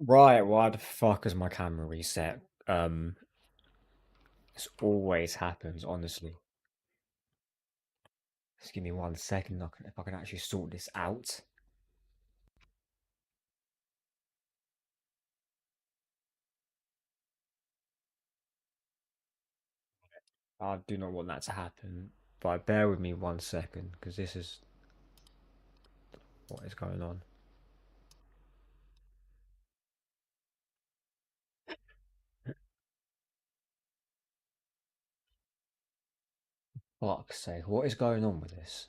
Right, why the fuck is my camera reset? This always happens, honestly. Just give me 1 second, if I can actually sort this out. I do not want that to happen, but bear with me 1 second, because this is what is going on. Fuck's sake, what is going on with this?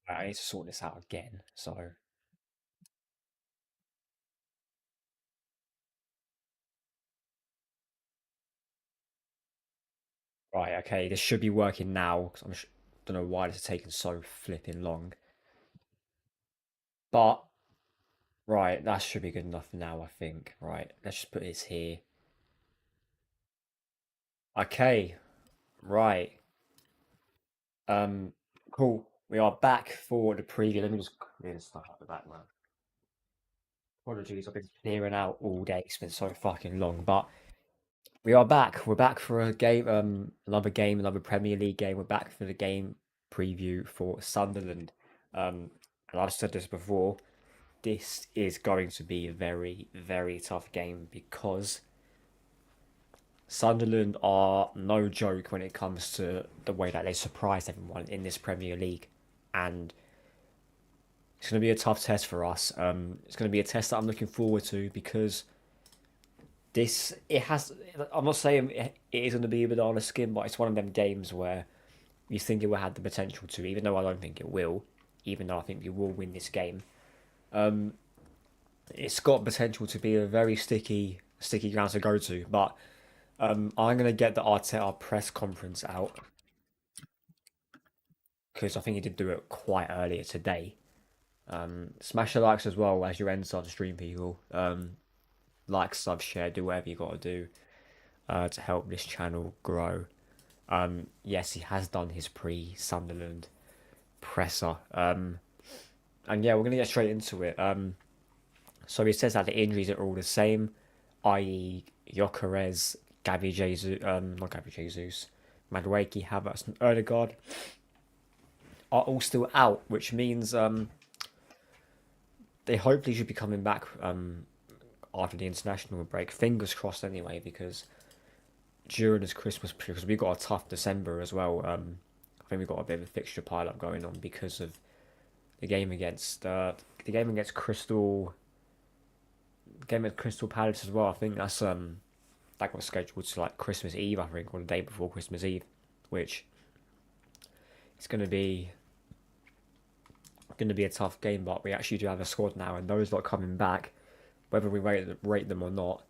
I need to sort this out again, so... Right, okay, this should be working now, because don't know why this is taking so flipping long. But, right, that should be good enough now, I think. Right, let's just put this here. Okay, right. Um, cool. We are back for the preview. Let me just clear the stuff out the background. Apologies, I've been clearing out all day. It's been so fucking long, but we are back. We're back for a game, another Premier League game. We're back for the game preview for Sunderland. And I've said this before. This is going to be a very, very tough game because Sunderland are no joke when it comes to the way that they surprised everyone in this Premier League, and it's going to be a tough test for us. It's going to be a test that I'm looking forward to because this it has. I'm not saying it is going to be a banana skin, but it's one of them games where you think it will have the potential to, even though I don't think it will. Even though I think we will win this game, it's got potential to be a very sticky ground to go to. But I'm going to get the Arteta press conference out because I think he did do it quite earlier today. Smash the likes as well as you enter the stream, people. Like, sub, share, do whatever you got to do to help this channel grow. Yes, he has done his pre-Sunderland presser. And yeah, we're gonna get straight into it. So he says that the injuries are all the same, i.e., Gyökeres, Gabby Jesus, not Gabby Jesus, Madueke, Havertz, and Odegaard are all still out, which means they hopefully should be coming back after the international break. Fingers crossed, anyway, because during this Christmas period, because we got a tough December as well. I think we got a bit of a fixture pile up going on because of the game against Crystal, game at Crystal Palace as well. I think that got scheduled to like Christmas Eve, I think, or the day before Christmas Eve, which is going to be a tough game. But we actually do have a squad now, and those lot coming back, whether we rate them or not,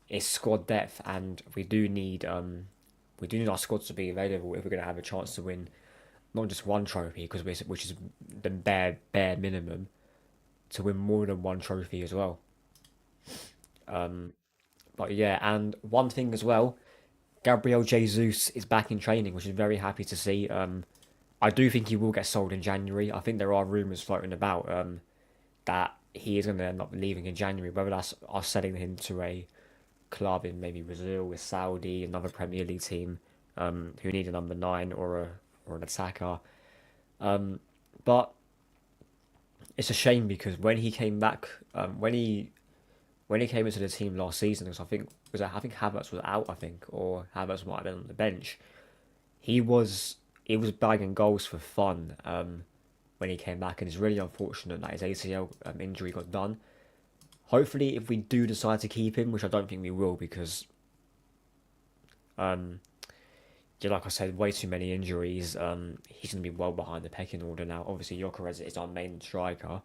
is squad depth, and we do need our squads to be available if we're going to have a chance to win not just one trophy, which is the bare minimum, to win more than one trophy as well. But yeah, and one thing as well, Gabriel Jesus is back in training, which is very happy to see. I do think he will get sold in January. I think there are rumours floating about that he is going to end up leaving in January, whether that's us selling him to a club in maybe Brazil, with Saudi, another Premier League team who need a number nine or an attacker. But it's a shame because when he came back, when he came into the team last season, because I think Havertz was out, I think, or Havertz might have been on the bench. He was bagging goals for fun when he came back, and it's really unfortunate that his ACL injury got done. Hopefully, if we do decide to keep him, which I don't think we will, because yeah, like I said, way too many injuries. He's going to be well behind the pecking order now. Obviously, Gyökeres is our main striker.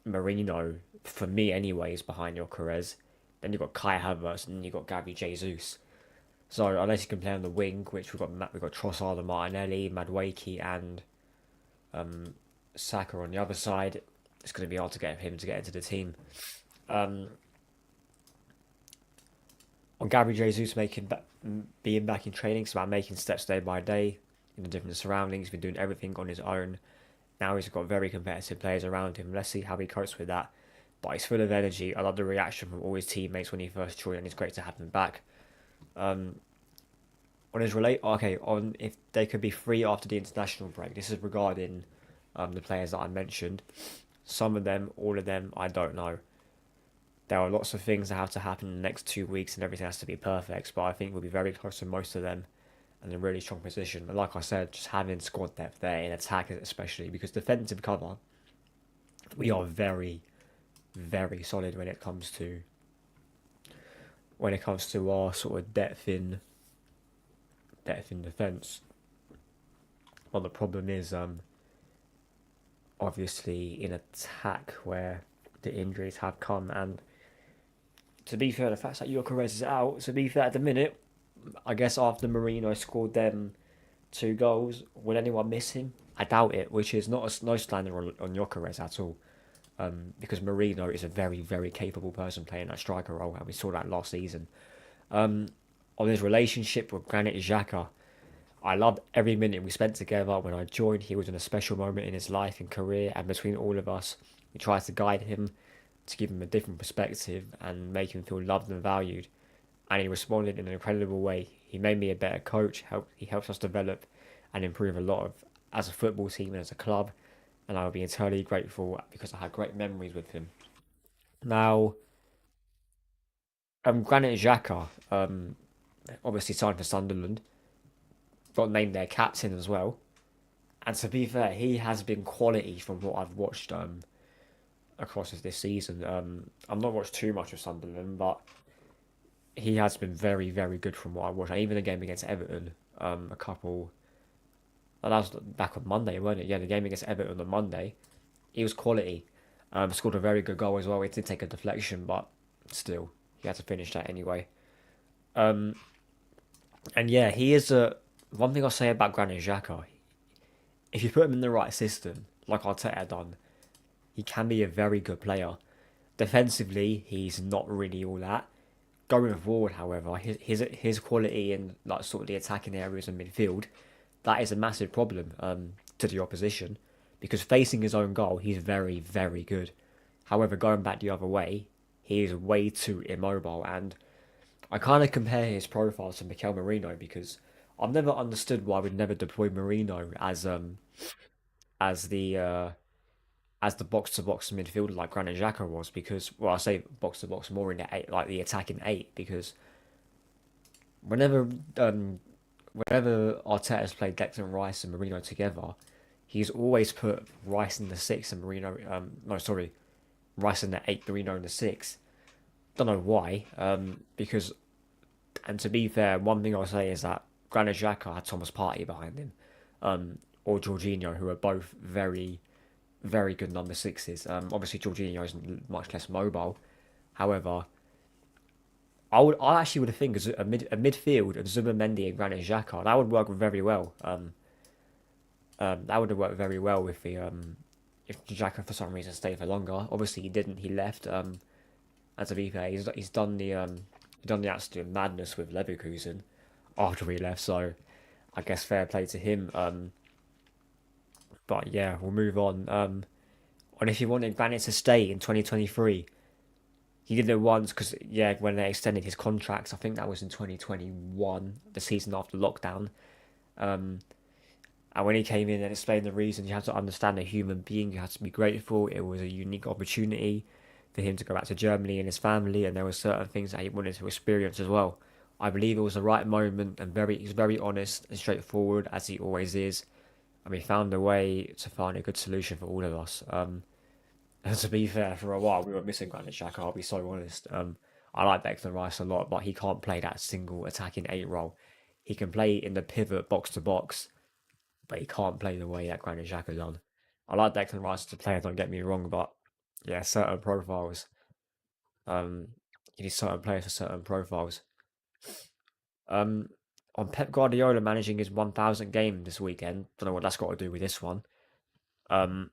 Marino, for me anyway, is behind Gyökeres. Then you've got Kai Havertz, and then you've got Gabby Jesus. So unless you can play on the wing, which we've got Trossard and Martinelli, Madueke, and Saka on the other side, it's going to be hard to get him to get into the team. Um, On Gabriel Jesus being back in training, it's about making steps day by day in the different surroundings. He's been doing everything on his own. Now he's got very competitive players around him. Let's see how he copes with that. But he's full of energy. I love the reaction from all his teammates when he first joined, and it's great to have him back. Um, on his relate, okay, on if they could be free after the international break. This is regarding the players that I mentioned. Some of them, all of them, I don't know. There are lots of things that have to happen in the next 2 weeks, and everything has to be perfect. But I think we'll be very close to most of them, and in a really strong position. And like I said, just having squad depth there in attack, especially because defensive cover, we are very, very solid when it comes to our sort of depth in defence. Well, the problem is obviously in attack where the injuries have come, and to be fair, the fact that Gyökeres is out. To be fair, at the minute, I guess after Marino scored them 2 goals, will anyone miss him? I doubt it, which is not a no slander on Gyökeres at all. Because Marino is a very, very capable person playing that striker role, and we saw that last season. Um, on his relationship with Granit Xhaka, I loved every minute we spent together. When I joined, he was in a special moment in his life and career, and between all of us, we tried to guide him, to give him a different perspective and make him feel loved and valued. And he responded in an incredible way. He made me a better coach. He helps us develop and improve a lot of as a football team and as a club. And I will be eternally grateful because I had great memories with him. Now, Granit Xhaka, obviously signed for Sunderland, got named their captain as well. And to be fair, he has been quality from what I've watched across this season. I've not watched too much of Sunderland, but he has been very, very good from what I watched. And even the game against Everton, a couple. That was back on Monday, wasn't it? Yeah, the game against Everton on Monday, he was quality. Scored a very good goal as well. It did take a deflection, but still, he had to finish that anyway. Um, and yeah, he is a. One thing I'll say about Granit Xhaka, if you put him in the right system, like Arteta done, he can be a very good player. Defensively, he's not really all that. Going forward, however, his quality in like sort of the attacking areas and midfield, that is a massive problem to the opposition, because facing his own goal, he's very, very good. However, going back the other way, he is way too immobile, and I kind of compare his profile to Mikel Merino because I've never understood why we'd never deploy Merino as the as the box to box midfielder like Granit Xhaka was, because well, I say box to box more in the eight, like the attacking eight, because whenever um whenever Arteta's played Declan Rice and Marino together, he's always put Rice in the six and Marino no, sorry, Rice in the eight, Marino in the six. Don't know why. Because, and to be fair, one thing I'll say is that Granit Xhaka had Thomas Partey behind him, or Jorginho, who are both very, very good number sixes. Obviously Jorginho is much less mobile. However, I actually would think as a midfield of Zubimendi and Granit Xhaka, that would work very well. That would have worked very well if Xhaka for some reason stayed for longer. Obviously he didn't. He left. And to be fair, he's done the absolute madness with Leverkusen after he left. So I guess fair play to him. But yeah, we'll move on. And if you wanted Granit to stay in 2023, he did it once because yeah, when they extended his contracts, I think that was in 2021, the season after lockdown. Um, and when he came in and explained the reasons, you have to understand a human being. You have to be grateful. It was a unique opportunity for him to go back to Germany and his family, and there were certain things that he wanted to experience as well. I believe it was the right moment, and he's very honest and straightforward as he always is, and we found a way to find a good solution for all of us. And to be fair, for a while we were missing Granit Xhaka. I'll be so honest. I like Declan Rice a lot, but he can't play that single attacking eight role. He can play in the pivot box to box, but he can't play the way that Granit Xhaka done. I like Declan Rice as a player, don't get me wrong, but yeah, certain profiles. Um, you need certain players for certain profiles. Um, on Pep Guardiola managing his 1,000th game this weekend. Don't know what that's got to do with this one. Um,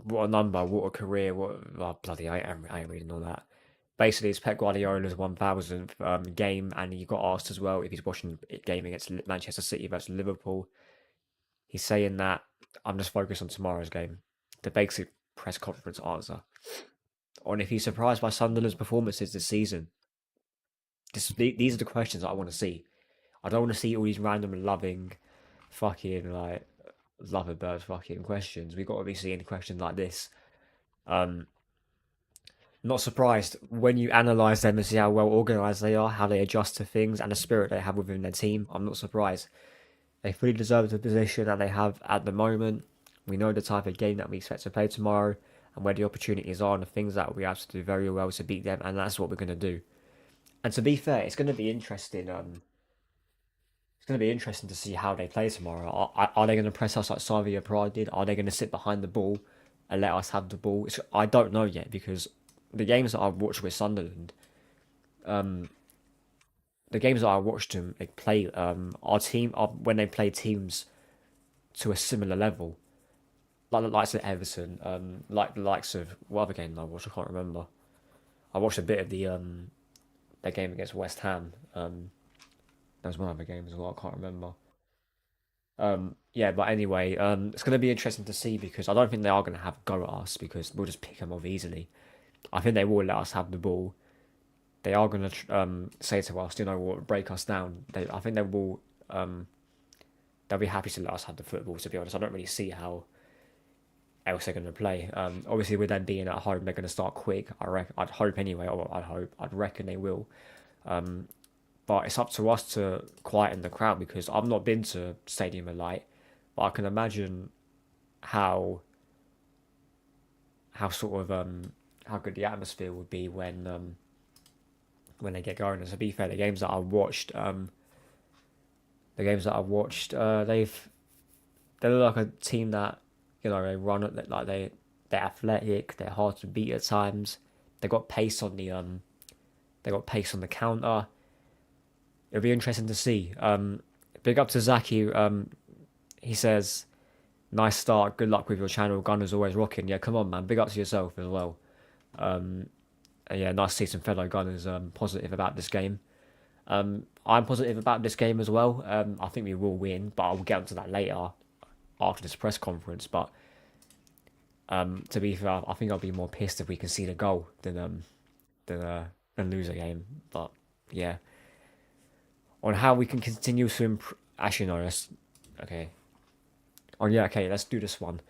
what a number, what a career, what oh, bloody I ain't reading all that. basically it's Pep Guardiola's 1000th game, and he got asked as well if he's watching a game against Manchester City versus Liverpool. He's saying that I'm just focused on tomorrow's game. The basic press conference answer on if he's surprised by Sunderland's performances this season. These are the questions I want to see. I don't want to see all these random loving, fucking like loverbird fucking questions. We got to be seeing questions like this. Um, Not surprised when you analyse them and see how well organised they are, how they adjust to things, and the spirit they have within their team. I'm not surprised. They fully deserve the position that they have at the moment. We know the type of game that we expect to play tomorrow and where the opportunities are and the things that we have to do very well to beat them, and that's what we're going to do. And to be fair, it's going to be interesting. It's going to be interesting to see how they play tomorrow. Are they going to press us like Slavia Prague did? Are they going to sit behind the ball and let us have the ball? I don't know yet because the games that I've watched with Sunderland, um, the games that I watched them they play, our team when they play teams to a similar level, like the likes of Everton, like the likes of what other game I watched, I can't remember. I watched a bit of their game against West Ham. There was one other game as well, I can't remember. Yeah, but anyway, it's going to be interesting to see because I don't think they are going to have a go at us because we'll just pick them off easily. I think they will let us have the ball. They are going to say to us, you know what, break us down. I think they will. They'll be happy to let us have the football. To be honest, I don't really see how else they're going to play. Obviously, with them being at home, they're going to start quick. I'd hope anyway. Or I'd reckon they will. But it's up to us to quieten the crowd because I've not been to Stadium of Light, but I can imagine how sort of how good the atmosphere would be when they get going. And to be fair, the games that I watched, they're like a team that they run it like they're athletic, they're hard to beat at times. They got pace on the counter. It'll be interesting to see. Big up to Zaki. He says, "Nice start. Good luck with your channel. Gunner's always rocking." Yeah, come on, man. Big up to yourself as well. And yeah, nice to see some fellow Gunners positive about this game. I'm positive about this game as well. I think we will win, but I'll get onto that later after this press conference. But to be fair, I think I'll be more pissed if we can see the goal than lose a game. But yeah, on how we can continue to improve. Actually, no, okay. Oh yeah, okay. Let's do this one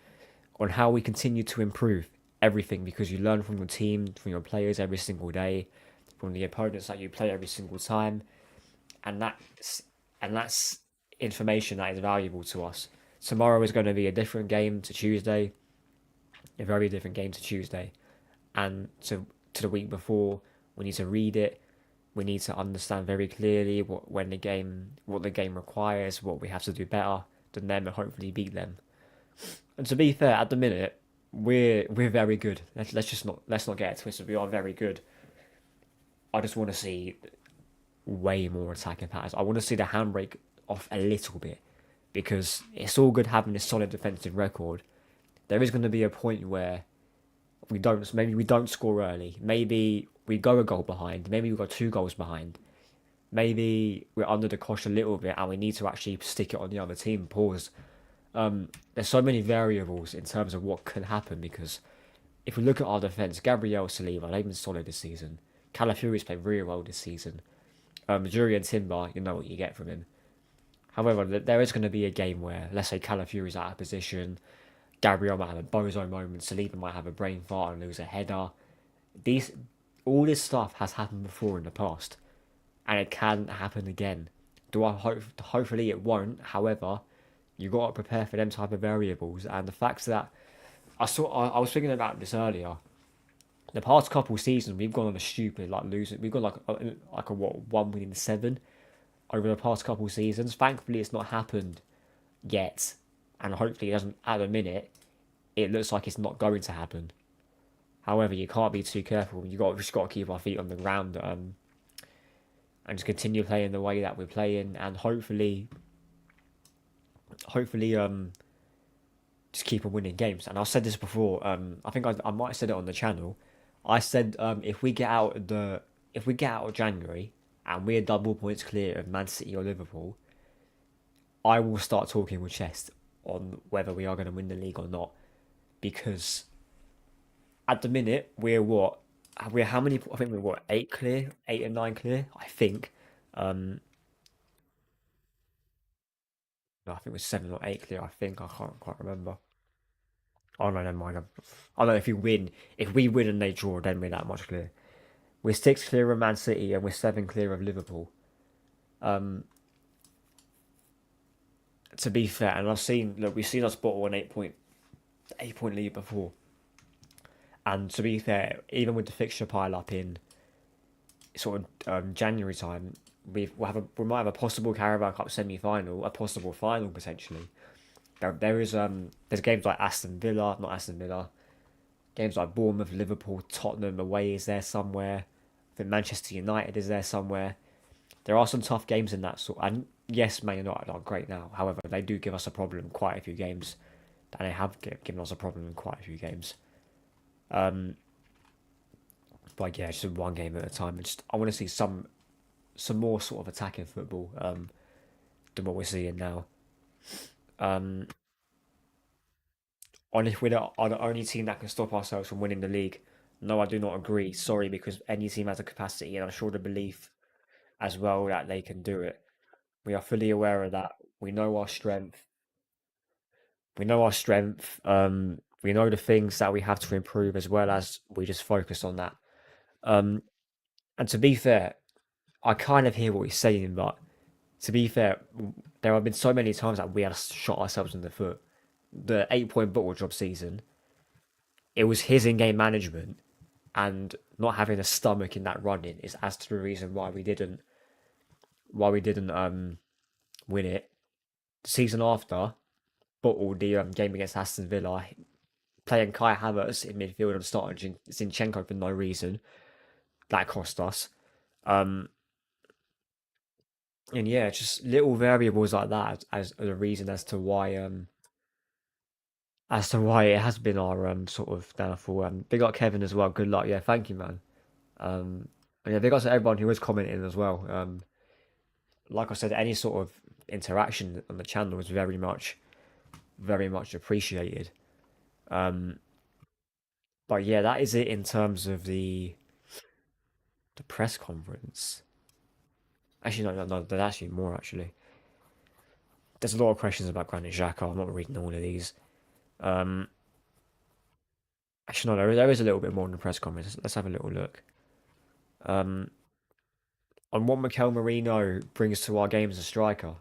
on how we continue to improve everything because you learn from your team, from your players every single day, from the opponents that you play every single time, and that's information that is valuable to us. Tomorrow is going to be a different game to Tuesday, a very different game to Tuesday, and to the week before. We need to read it. We need to understand very clearly what the game requires, what we have to do better than them, and hopefully beat them. And to be fair, at the minute, we're very good. Let's not get it twisted. We are very good. I just want to see way more attacking patterns. I want to see the handbrake off a little bit because it's all good having a solid defensive record. There is going to be a point where we don't score early. Maybe we go a goal behind. Maybe we go 2 goals behind. Maybe we're under the cosh a little bit and we need to actually stick it on the other team. Pause. There's so many variables in terms of what can happen because if we look at our defence, Gabriel Saliba, they've been solid this season. Calafiori's played really well this season. Julian Timber, you know what you get from him. However, there is going to be a game where, let's say Calafiori's out of position, Gabriel might have a bozo moment, Saliba might have a brain fart and lose a header. All this stuff has happened before in the past, and it can happen again. Hopefully it won't. However, you got to prepare for them type of variables, and the fact that I was thinking about this earlier. The past couple seasons, we've gone on a stupid losing. We've got like a 1 win in 7 over the past couple seasons. Thankfully, it's not happened yet, and hopefully it doesn't. At the minute, it looks like it's not going to happen. However, you can't be too careful. We just got to keep our feet on the ground and just continue playing the way that we're playing, and hopefully, just keep on winning games. And I've said this before. I think I might have said it on the channel. I said if we get out of January and we're double points clear of Man City or Liverpool, I will start talking with Chest on whether we are going to win the league or not. Because at the minute we're what we're how many? I think we're what 8 clear, 8 and 9 clear. I think. Um, no, I think we're 7 or 8 clear. I think I can't quite remember. Oh no, never mind. I know if we win and they draw, then we're that much clear. We're 6 clear of Man City and we're 7 clear of Liverpool. Um, to be fair, and we've seen us bottle an 8 point lead before. And to be fair, even with the fixture pile up in sort of January time, we might have a possible Carabao Cup semi final, a possible final potentially. There's games like not Aston Villa, games like Bournemouth, Liverpool, Tottenham away is there somewhere. I think Manchester United is there somewhere. There are some tough games in that sort. And yes, Man United are great now. However, they do give us a problem quite a few games, and they have given us a problem in quite a few games. Um, but yeah, just one game at a time. I want to see some more sort of attacking football than what we're seeing now. Um, on if we are the only team that can stop ourselves from winning the league. No, I do not agree. Sorry, because any team has the capacity, and I'm sure the belief as well that they can do it. We are fully aware of that. We know our strength. We know our strength. We know the things that we have to improve as well as we just focus on that. Um, and to be fair, I kind of hear what he's saying, but to be fair, there have been so many times that we have shot ourselves in the foot. The 8 point bottle job season, it was his in-game management and not having a stomach in that running is as to the reason why we didn't win it. The season after, bottled the game against Aston Villa, playing Kai Havertz in midfield and starting Zinchenko for no reason. That cost us. Um, and yeah, just little variables like that as a reason as to why it has been our sort of downfall. Big up Kevin as well. Good luck. Yeah, thank you, man. And yeah, big up to everyone who was commenting as well. Like I said, any sort of interaction on the channel is very much appreciated. Um, but yeah, that is it in terms of the press conference. Actually, no, there's actually more. Actually, there's a lot of questions about Granit Xhaka. I'm not reading all of these. Um, actually, no, there is a little bit more in the press conference. Let's have a little look. Um, on what Mikel Merino brings to our game as a striker.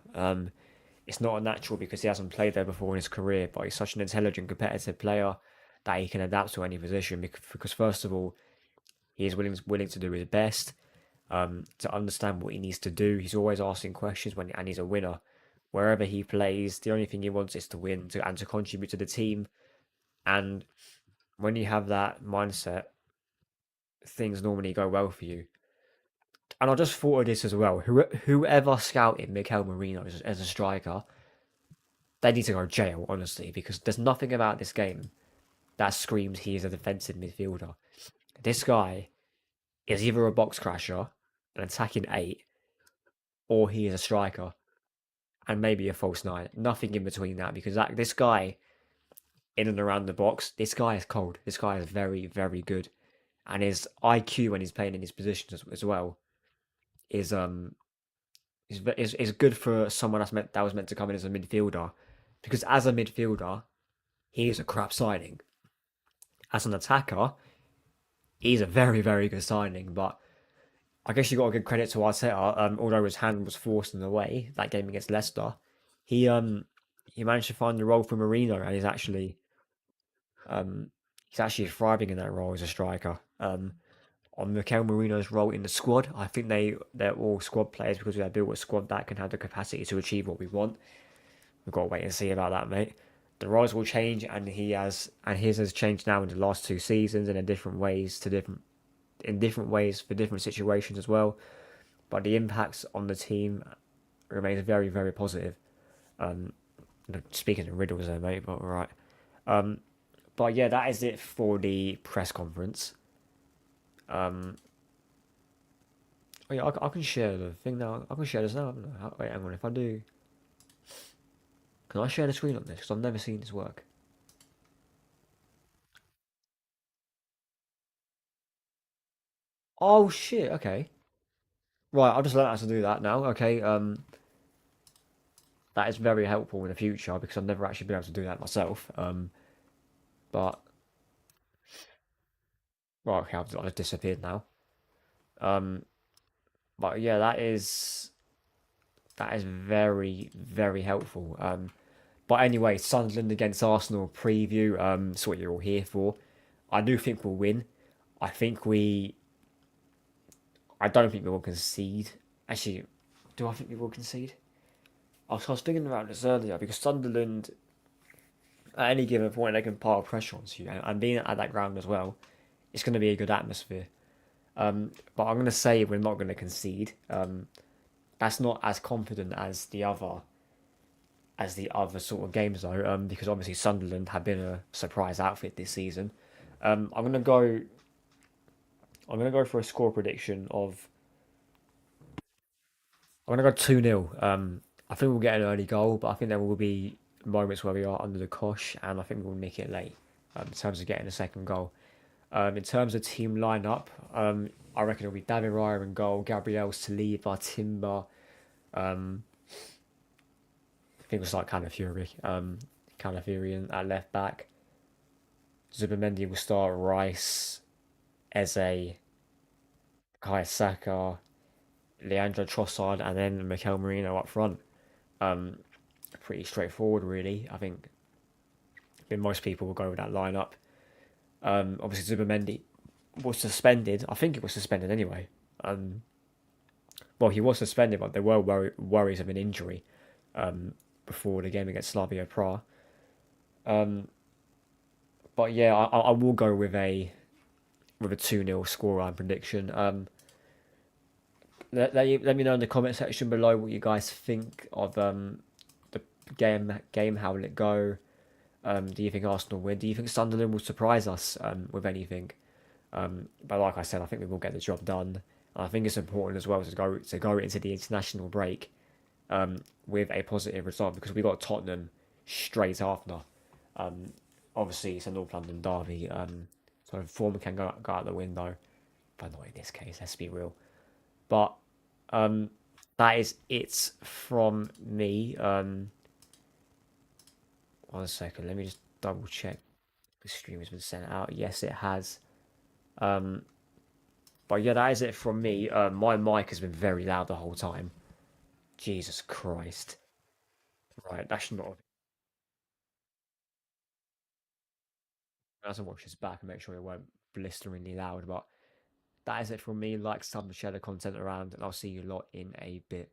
It's not unnatural because he hasn't played there before in his career, but he's such an intelligent, competitive player that he can adapt to any position. Because first of all, he is willing to do his best, to understand what he needs to do. He's always asking questions and he's a winner. Wherever he plays, the only thing he wants is to win and to contribute to the team. And when you have that mindset, things normally go well for you. And I just thought of this as well. Whoever scouted Mikel Merino as a striker, they need to go to jail, honestly, because there's nothing about this game that screams he is a defensive midfielder. This guy is either a box crasher, an attacking eight, or he is a striker and maybe a false nine. Nothing in between that because this guy in and around the box, this guy is cold. This guy is very, very good, and his IQ when he's playing in his positions as well is is good for someone that was meant to come in as a midfielder, because as a midfielder, he is a crap signing. As an attacker, he's a very, very good signing. But I guess you got to give credit to Arteta. Although his hand was forced in the way that game against Leicester, he he managed to find the role for Marino, and um he's actually thriving in that role as a striker. On Mikel Marino's role in the squad, I think they're all squad players because we have built a squad that can have the capacity to achieve what we want. We've got to wait and see about that, mate. The roles will change, and his has changed now in the last 2 seasons, and in different ways for different situations as well. But the impacts on the team remains very, very positive. Um, Speaking of riddles there, mate, but all right. But yeah, that is it for the press conference. Um, oh yeah, I can share the thing now. I can share this now. Haven't I? Wait, hang on. If I do, can I share the screen on this? Because I've never seen this work. Oh shit. Okay. Right. I just learned how to do that now. Okay. That is very helpful in the future because I've never actually been able to do that myself. But well, okay, I've just disappeared now. Um, but yeah, that is very very helpful. But anyway, Sunderland against Arsenal preview. That's what you're all here for. I do think we'll win. I think we. I don't think we will concede. Actually, do I think we will concede? I was thinking about this earlier because Sunderland, at any given point, they can pile pressure onto you, and being at that ground as well, it's going to be a good atmosphere. But I'm going to say we're not going to concede. That's not as confident as the other sort of games though, because obviously Sunderland have been a surprise outfit this season. I'm gonna go. I'm gonna go for a score prediction of. I'm gonna go 2-0. I think we'll get an early goal, but I think there will be moments where we are under the cosh, and I think we'll nick it late. In terms of getting a second goal. In terms of team lineup, I reckon it'll be David Raya in goal, Gabriel Saliba, Timber. I think it's like Calafiori. Calafiori at left back. Zubimendi will start. Rice, Eze, Kai Saka, Leandro Trossard, and then Mikel Merino up front. Um, Pretty straightforward, really. Most people will go with that lineup. Obviously, Zubimendi was suspended. I think it was suspended anyway. Um, well, he was suspended, but there were worries of an injury before the game against Slavia Prague. Um, but yeah, I will go with a 2-0 scoreline prediction. Let me know in the comment section below what you guys think of the game. How will it go? Do you think Arsenal win? Do you think Sunderland will surprise us with anything? But like I said, I think we will get the job done. And I think it's important as well to go into the international break with a positive result because we got Tottenham straight after. Um, Obviously, it's a North London derby, so form can go out the window. But not in this case. Let's be real. But um, that is it from me. 1 second, let me just double check the stream has been sent out. Yes, it has. Um, but yeah, that is it from me. My mic has been very loud the whole time. Jesus Christ. Right, that's not. I have to watch this back and make sure it won't blisteringly loud. But that is it from me. Like, sub, share the content around, and I'll see you lot in a bit.